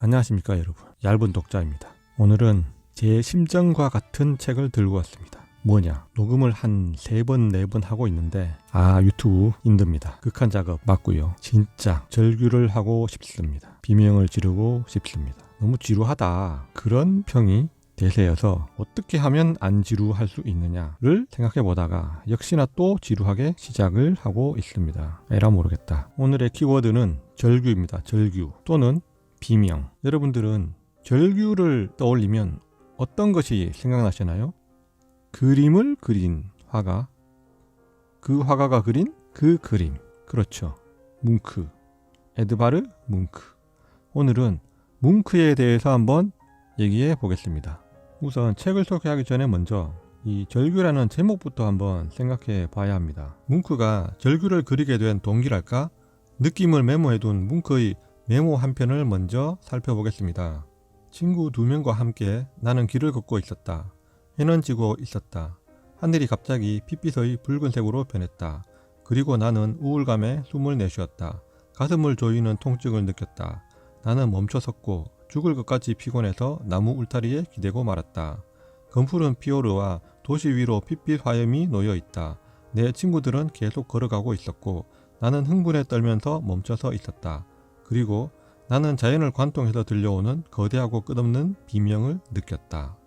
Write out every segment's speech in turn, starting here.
안녕하십니까 여러분, 얇은 독자입니다. 오늘은 제 심정과 같은 책을 들고 왔습니다. 뭐냐, 녹음을 한 3번 4번 하고 있는데 유튜브 힘듭니다. 극한 작업 맞고요. 진짜 절규를 하고 싶습니다. 비명을 지르고 싶습니다. 너무 지루하다, 그런 평이 대세여서 어떻게 하면 안 지루할 수 있느냐를 생각해 보다가 역시나 또 지루하게 시작을 하고 있습니다. 에라 모르겠다. 오늘의 키워드는 절규입니다. 절규 또는 비명. 여러분들은 절규를 떠올리면 어떤 것이 생각나시나요? 그림을 그린 화가, 그 화가가 그린 그 그림. 그렇죠. 뭉크, 에드바르 뭉크. 오늘은 뭉크에 대해서 한번 얘기해 보겠습니다. 우선 책을 소개하기 전에 먼저 이 절규라는 제목부터 한번 생각해 봐야 합니다. 뭉크가 절규를 그리게 된 동기랄까? 느낌을 메모해둔 뭉크의 메모 한 편을 먼저 살펴보겠습니다. 친구 2명과 함께 나는 길을 걷고 있었다. 해는 지고 있었다. 하늘이 갑자기 핏빛의 붉은색으로 변했다. 그리고 나는 우울감에 숨을 내쉬었다. 가슴을 조이는 통증을 느꼈다. 나는 멈춰 섰고 죽을 것까지 피곤해서 나무 울타리에 기대고 말았다. 검푸른 피오르와 도시 위로 핏빛 화염이 놓여 있다. 내 친구들은 계속 걸어가고 있었고 나는 흥분에 떨면서 멈춰서 있었다. 그리고 나는 자연을 관통해서 들려오는 거대하고 끝없는 비명을 느꼈다.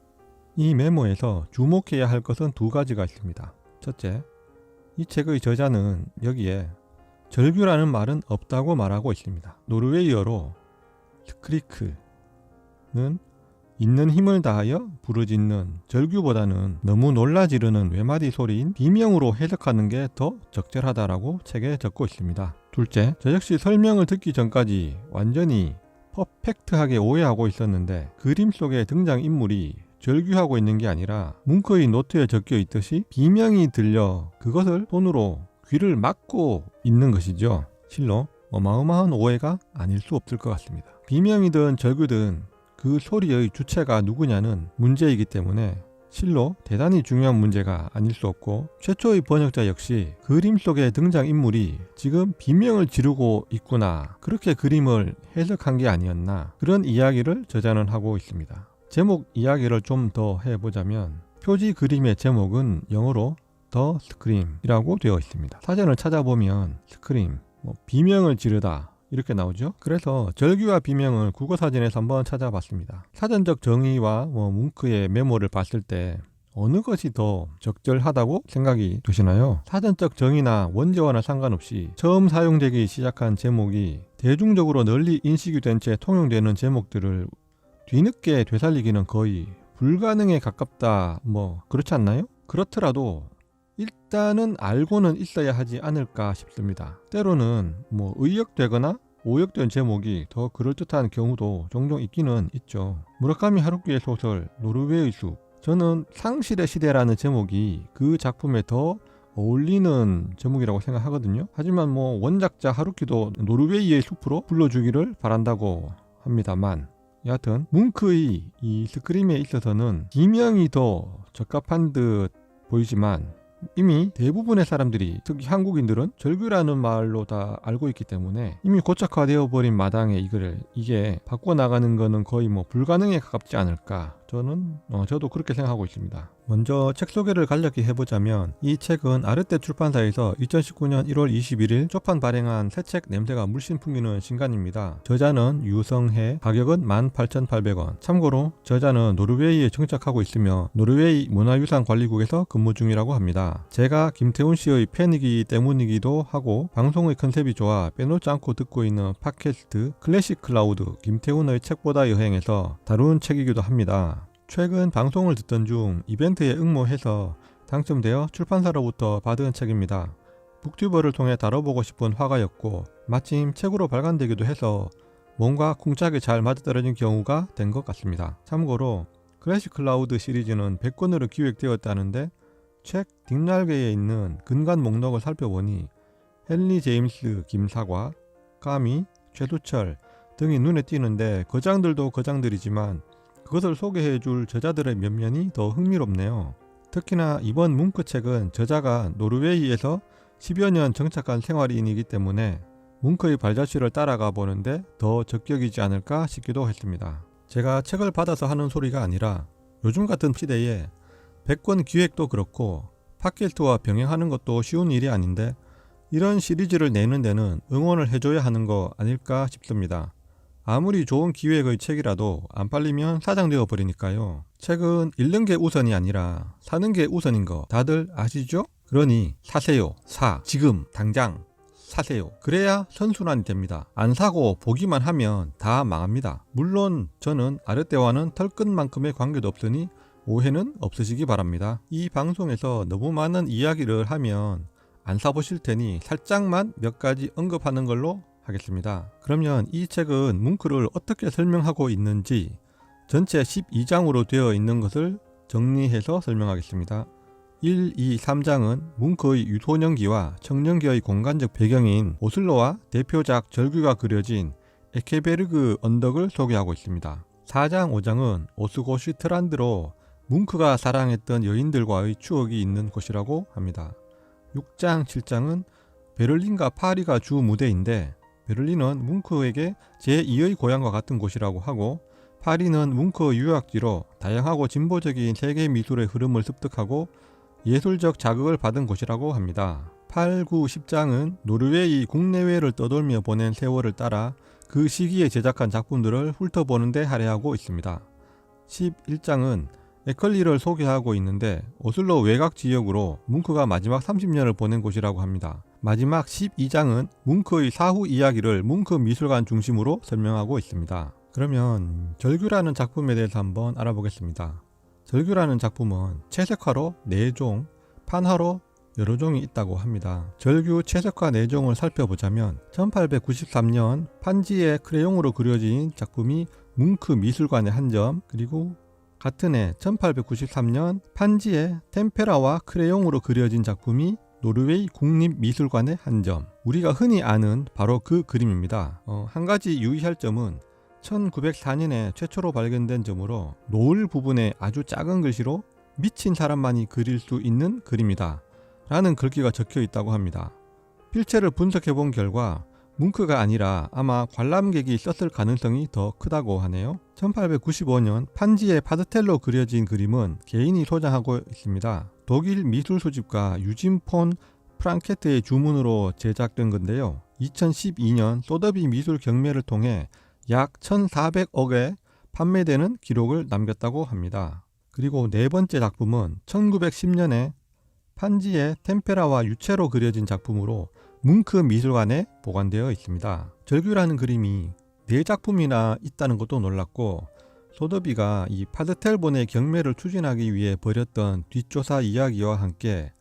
이 메모에서 주목해야 할 것은 2가지가 있습니다. 첫째, 이 책의 저자는 여기에 절규라는 말은 없다고 말하고 있습니다. 노르웨이어로 스크리크는 있는 힘을 다하여 부르짖는, 절규보다는 너무 놀라 지르는 외마디 소리인 비명으로 해석하는 게 더 적절하다라고 책에 적고 있습니다. 둘째, 저 역시 설명을 듣기 전까지 완전히 퍼펙트하게 오해하고 있었는데 그림 속의 등장인물이 절규하고 있는 게 아니라 뭉크의 노트에 적혀 있듯이 비명이 들려 그것을 손으로 귀를 막고 있는 것이죠. 실로 어마어마한 오해가 아닐 수 없을 것 같습니다. 비명이든 절규든 그 소리의 주체가 누구냐는 문제이기 때문에 실로 대단히 중요한 문제가 아닐 수 없고, 최초의 번역자 역시 그림 속의 등장인물이 지금 비명을 지르고 있구나, 그렇게 그림을 해석한 게 아니었나, 그런 이야기를 저자는 하고 있습니다. 제목 이야기를 좀 더 해보자면 표지 그림의 제목은 영어로 The Scream이라고 되어 있습니다. 사전을 찾아보면 스크림, 비명을 지르다 이렇게 나오죠. 그래서 절규와 비명을 국어사전에서 한번 찾아봤습니다. 사전적 정의와 뭉크의 메모를 봤을 때 어느 것이 더 적절하다고 생각이 되시나요? 사전적 정의나 원제와는 상관없이 처음 사용되기 시작한 제목이 대중적으로 널리 인식이 된 채 통용되는 제목들을 뒤늦게 되살리기는 거의 불가능에 가깝다, 그렇지 않나요? 그렇더라도 일단은 알고는 있어야 하지 않을까 싶습니다. 때로는 의역되거나 오역된 제목이 더 그럴듯한 경우도 종종 있기는 있죠. 무라카미 하루키의 소설 노르웨이의 숲, 저는 상실의 시대라는 제목이 그 작품에 더 어울리는 제목이라고 생각하거든요. 하지만 원작자 하루키도 노르웨이의 숲으로 불러주기를 바란다고 합니다만, 여하튼 뭉크의 이 스크림에 있어서는 비명이 더 적합한 듯 보이지만 이미 대부분의 사람들이, 특히 한국인들은 절규라는 말로 다 알고 있기 때문에 이미 고착화되어 버린 마당에 이게 바꿔나가는 거는 거의 불가능에 가깝지 않을까, 저도 그렇게 생각하고 있습니다. 먼저 책 소개를 간략히 해보자면, 이 책은 아르떼 출판사에서 2019년 1월 21일 초판 발행한 새 책 냄새가 물씬 풍기는 신간입니다. 저자는 유성해, 가격은 18,800원. 참고로 저자는 노르웨이에 정착하고 있으며 노르웨이 문화유산관리국에서 근무 중이라고 합니다. 제가 김태훈 씨의 팬이기 때문이기도 하고 방송의 컨셉이 좋아 빼놓지 않고 듣고 있는 팟캐스트 클래식 클라우드 김태훈의 책보다 여행에서 다룬 책이기도 합니다. 최근 방송을 듣던 중 이벤트에 응모해서 당첨되어 출판사로부터 받은 책입니다. 북튜버를 통해 다뤄보고 싶은 화가였고 마침 책으로 발간되기도 해서 뭔가 쿵짝이 잘 맞아떨어진 경우가 된 것 같습니다. 참고로 클래식 클라우드 시리즈는 100권으로 기획되었다는데 책 뒷날개에 있는 근간 목록을 살펴보니 헨리 제임스 김사과, 까미, 최두철 등이 눈에 띄는데 거장들도 거장들이지만 그것을 소개해줄 저자들의 면면이 더 흥미롭네요. 특히나 이번 뭉크 책은 저자가 노르웨이에서 10여 년 정착한 생활인이기 때문에 뭉크의 발자취를 따라가 보는데 더 적격이지 않을까 싶기도 했습니다. 제가 책을 받아서 하는 소리가 아니라 요즘 같은 시대에 100권 기획도 그렇고 팟캐스트와 병행하는 것도 쉬운 일이 아닌데 이런 시리즈를 내는 데는 응원을 해줘야 하는 거 아닐까 싶습니다. 아무리 좋은 기획의 책이라도 안 팔리면 사장되어 버리니까요. 책은 읽는 게 우선이 아니라 사는 게 우선인 거 다들 아시죠? 그러니 사세요. 지금 당장 사세요. 그래야 선순환이 됩니다. 안 사고 보기만 하면 다 망합니다. 물론 저는 아르떼와는 털끝만큼의 관계도 없으니 오해는 없으시기 바랍니다. 이 방송에서 너무 많은 이야기를 하면 안 사보실 테니 살짝만 몇 가지 언급하는 걸로 하겠습니다. 그러면 이 책은 뭉크를 어떻게 설명하고 있는지 전체 12장으로 되어 있는 것을 정리해서 설명하겠습니다. 1, 2, 3장은 뭉크의 유소년기와 청년기의 공간적 배경인 오슬로와 대표작 절규가 그려진 에케베르그 언덕을 소개하고 있습니다. 4장, 5장은 오스고슈트란드로 뭉크가 사랑했던 여인들과의 추억이 있는 곳이라고 합니다. 6장, 7장은 베를린과 파리가 주 무대인데 베를린은 뭉크에게 제2의 고향과 같은 곳이라고 하고 파리는 뭉크 유학지로 다양하고 진보적인 세계 미술의 흐름을 습득하고 예술적 자극을 받은 곳이라고 합니다. 8, 9, 10장은 노르웨이 국내외를 떠돌며 보낸 세월을 따라 그 시기에 제작한 작품들을 훑어보는 데 할애하고 있습니다. 11장은 에컬리를 소개하고 있는데 오슬로 외곽 지역으로 뭉크가 마지막 30년을 보낸 곳이라고 합니다. 마지막 12장은 뭉크의 사후 이야기를 뭉크 미술관 중심으로 설명하고 있습니다. 그러면 절규라는 작품에 대해서 한번 알아보겠습니다. 절규라는 작품은 채색화로 4종, 판화로 여러 종이 있다고 합니다. 절규 채색화 4종을 살펴보자면 1893년 판지에 크레용으로 그려진 작품이 뭉크 미술관의 한 점, 그리고 같은 해 1893년 판지에 템페라와 크레용으로 그려진 작품이 노르웨이 국립미술관의 한 점, 우리가 흔히 아는 바로 그 그림입니다. 한 가지 유의할 점은 1904년에 최초로 발견된 점으로 노을 부분에 아주 작은 글씨로 미친 사람만이 그릴 수 있는 그림이다 라는 글귀가 적혀 있다고 합니다. 필체를 분석해 본 결과 뭉크가 아니라 아마 관람객이 썼을 가능성이 더 크다고 하네요. 1895년 판지에 파스텔로 그려진 그림은 개인이 소장하고 있습니다. 독일 미술 수집가 유진 폰 프랑케트의 주문으로 제작된 건데요. 2012년 소더비 미술 경매를 통해 약 1,400억에 판매되는 기록을 남겼다고 합니다. 그리고 네 번째 작품은 1910년에 판지에 템페라와 유채로 그려진 작품으로 뭉크 미술관에 보관되어 있습니다. 절규라는 그림이 4작품이나 있다는 것도 놀랐고 소더비가 이 파스텔본의 경매를 추진하기 위해 벌였던 뒷조사 이야기와 함께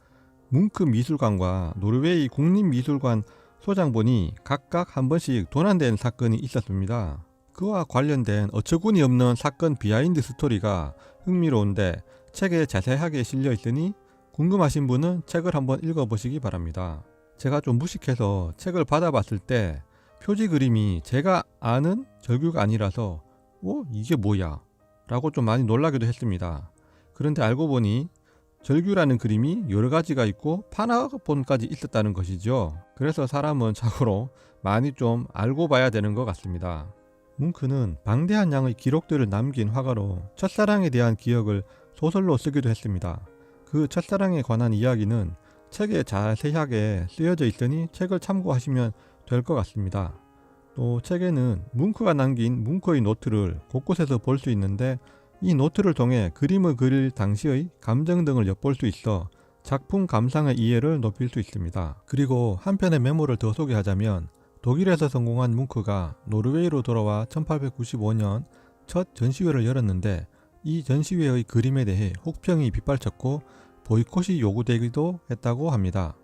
뭉크 미술관과 노르웨이 국립미술관 소장본이 각각 한 번씩 도난된 사건이 있었습니다. 그와 관련된 어처구니 없는 사건 비하인드 스토리가 흥미로운데 책에 자세하게 실려 있으니 궁금하신 분은 책을 한번 읽어보시기 바랍니다. 제가 좀 무식해서 책을 받아봤을 때 표지 그림이 제가 아는 절규가 아니라서 이게 뭐야? 라고 좀 많이 놀라기도 했습니다. 그런데 알고 보니 절규라는 그림이 여러 가지가 있고 판화본까지 있었다는 것이죠. 그래서 사람은 참고로 많이 좀 알고 봐야 되는 것 같습니다. 뭉크는 방대한 양의 기록들을 남긴 화가로 첫사랑에 대한 기억을 소설로 쓰기도 했습니다. 그 첫사랑에 관한 이야기는 책에 자세하게 쓰여져 있으니 책을 참고하시면 될 것 같습니다. 또 책에는 뭉크가 남긴 뭉크의 노트를 곳곳에서 볼 수 있는데 이 노트를 통해 그림을 그릴 당시의 감정 등을 엿볼 수 있어 작품 감상의 이해를 높일 수 있습니다. 그리고 한편의 메모를 더 소개하자면 독일에서 성공한 뭉크가 노르웨이로 돌아와 1895년 첫 전시회를 열었는데 이 전시회의 그림에 대해 혹평이 빗발쳤고 보이콧이 요구되기도 했다고 합니다.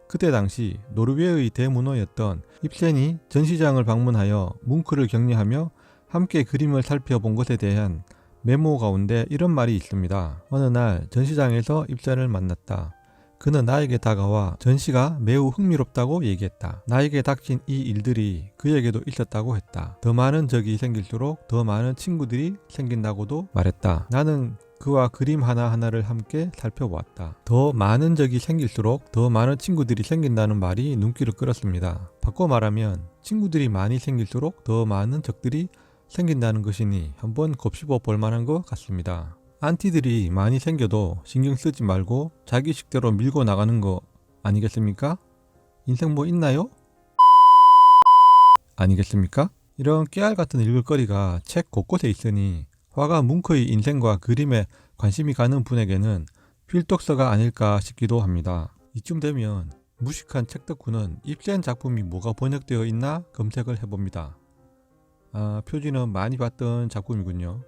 그때 당시 노르웨이의 대문호였던 입센이 전시장을 방문하여 뭉크를 격려하며 함께 그림을 살펴본 것에 대한 메모 가운데 이런 말이 있습니다. 어느 날 전시장에서 입센을 만났다. 그는 나에게 다가와 전시가 매우 흥미롭다고 얘기했다. 나에게 닥친 이 일들이 그에게도 있었다고 했다. 더 많은 적이 생길수록 더 많은 친구들이 생긴다고도 말했다. 나는 그와 그림 하나하나를 함께 살펴보았다. 더 많은 적이 생길수록 더 많은 친구들이 생긴다는 말이 눈길을 끌었습니다. 바꿔 말하면 친구들이 많이 생길수록 더 많은 적들이 생긴다는 것이니 한번 곱씹어 볼 만한 것 같습니다. 안티들이 많이 생겨도 신경 쓰지 말고 자기 식대로 밀고 나가는 거 아니겠습니까? 인생 뭐 있나요? 아니겠습니까? 이런 깨알 같은 읽을거리가 책 곳곳에 있으니 화가 뭉크의 인생과 그림에 관심이 가는 분에게는 필독서가 아닐까 싶기도 합니다. 이쯤 되면 무식한 책 덕후는 입센 작품이 뭐가 번역되어 있나 검색을 해봅니다. 표지는 많이 봤던 작품이군요.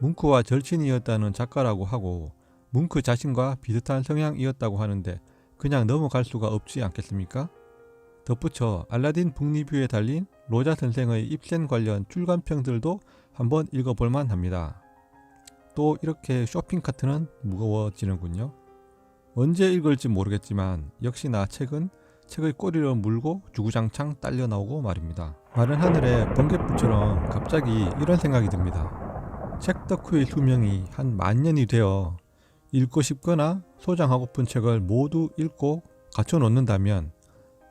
뭉크와 절친이었다는 작가라고 하고 뭉크 자신과 비슷한 성향이었다고 하는데 그냥 넘어갈 수가 없지 않겠습니까? 덧붙여 알라딘 북리뷰에 달린 로자 선생의 입센 관련 출간평들도 한번 읽어볼만 합니다. 또 이렇게 쇼핑카트는 무거워지는군요. 언제 읽을지 모르겠지만 역시나 책은 책의 꼬리를 물고 주구장창 딸려 나오고 말입니다. 마른 하늘에 번개불처럼 갑자기 이런 생각이 듭니다. 책 덕후의 수명이 한 10,000년이 되어 읽고 싶거나 소장하고픈 책을 모두 읽고 갖춰놓는다면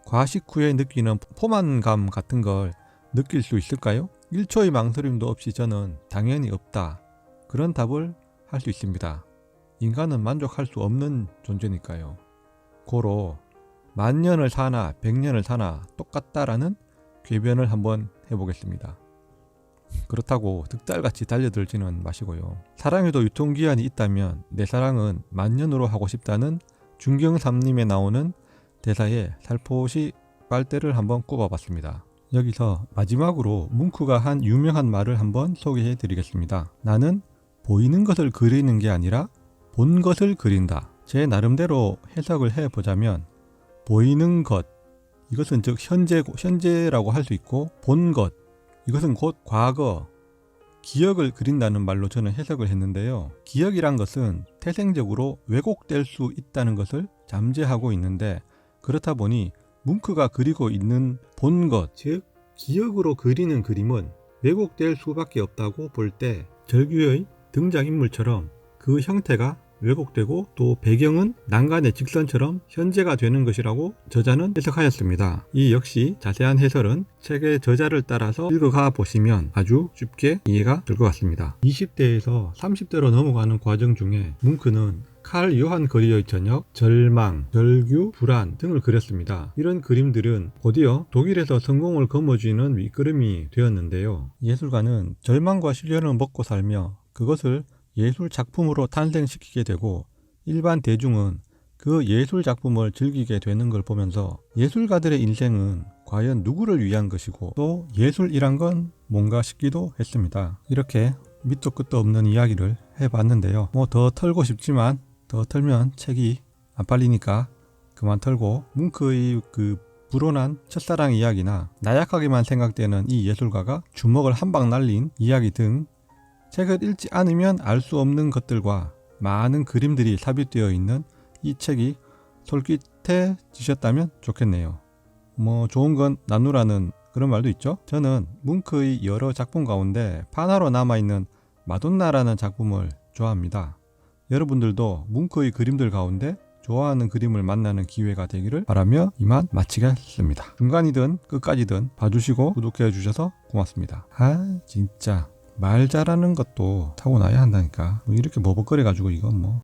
과식 후에 느끼는 포만감 같은 걸 느낄 수 있을까요? 1초의 망설임도 없이 저는 당연히 없다. 그런 답을 할 수 있습니다. 인간은 만족할 수 없는 존재니까요. 고로 10,000년을 사나 100년을 사나 똑같다라는 궤변을 한번 해보겠습니다. 그렇다고 득달같이 달려들지는 마시고요. 사랑에도 유통기한이 있다면 내 사랑은 10,000년으로 하고 싶다는 중경삼님에 나오는 대사에 살포시 빨대를 한번 꼽아봤습니다. 여기서 마지막으로 뭉크가 한 유명한 말을 한번 소개해 드리겠습니다. 나는 보이는 것을 그리는 게 아니라 본 것을 그린다. 제 나름대로 해석을 해보자면 보이는 것, 이것은 즉 현재라고 할 수 있고 본 것, 이것은 곧 과거, 기억을 그린다는 말로 저는 해석을 했는데요. 기억이란 것은 태생적으로 왜곡될 수 있다는 것을 잠재하고 있는데 그렇다 보니 뭉크가 그리고 있는 본 것, 즉 기억으로 그리는 그림은 왜곡될 수밖에 없다고 볼 때 절규의 등장인물처럼 그 형태가 왜곡되고 또 배경은 난간의 직선처럼 현재가 되는 것이라고 저자는 해석하였습니다. 이 역시 자세한 해설은 책의 저자를 따라서 읽어가 보시면 아주 쉽게 이해가 될 것 같습니다. 20대에서 30대로 넘어가는 과정 중에 뭉크는 칼 요한 거리의 저녁, 절망, 절규, 불안 등을 그렸습니다. 이런 그림들은 곧이어 독일에서 성공을 거머쥐는 밑거름이 되었는데요. 예술가는 절망과 시련을 먹고 살며 그것을 예술 작품으로 탄생시키게 되고 일반 대중은 그 예술 작품을 즐기게 되는 걸 보면서 예술가들의 인생은 과연 누구를 위한 것이고 또 예술이란 건 뭔가 싶기도 했습니다. 이렇게 밑도 끝도 없는 이야기를 해봤는데요. 더 털고 싶지만 더 털면 책이 안 팔리니까 그만 털고 뭉크의 그 불온한 첫사랑 이야기나 나약하게만 생각되는 이 예술가가 주먹을 한 방 날린 이야기 등 책을 읽지 않으면 알 수 없는 것들과 많은 그림들이 삽입되어 있는 이 책이 솔깃해지셨다면 좋겠네요. 좋은 건 나누라는 그런 말도 있죠. 저는 뭉크의 여러 작품 가운데 판화로 남아있는 마돈나라는 작품을 좋아합니다. 여러분들도 뭉크의 그림들 가운데 좋아하는 그림을 만나는 기회가 되기를 바라며 이만 마치겠습니다. 중간이든 끝까지든 봐주시고 구독해 주셔서 고맙습니다. 진짜 말 잘하는 것도 타고나야 한다니까. 이렇게 버벅거려 가지고 이건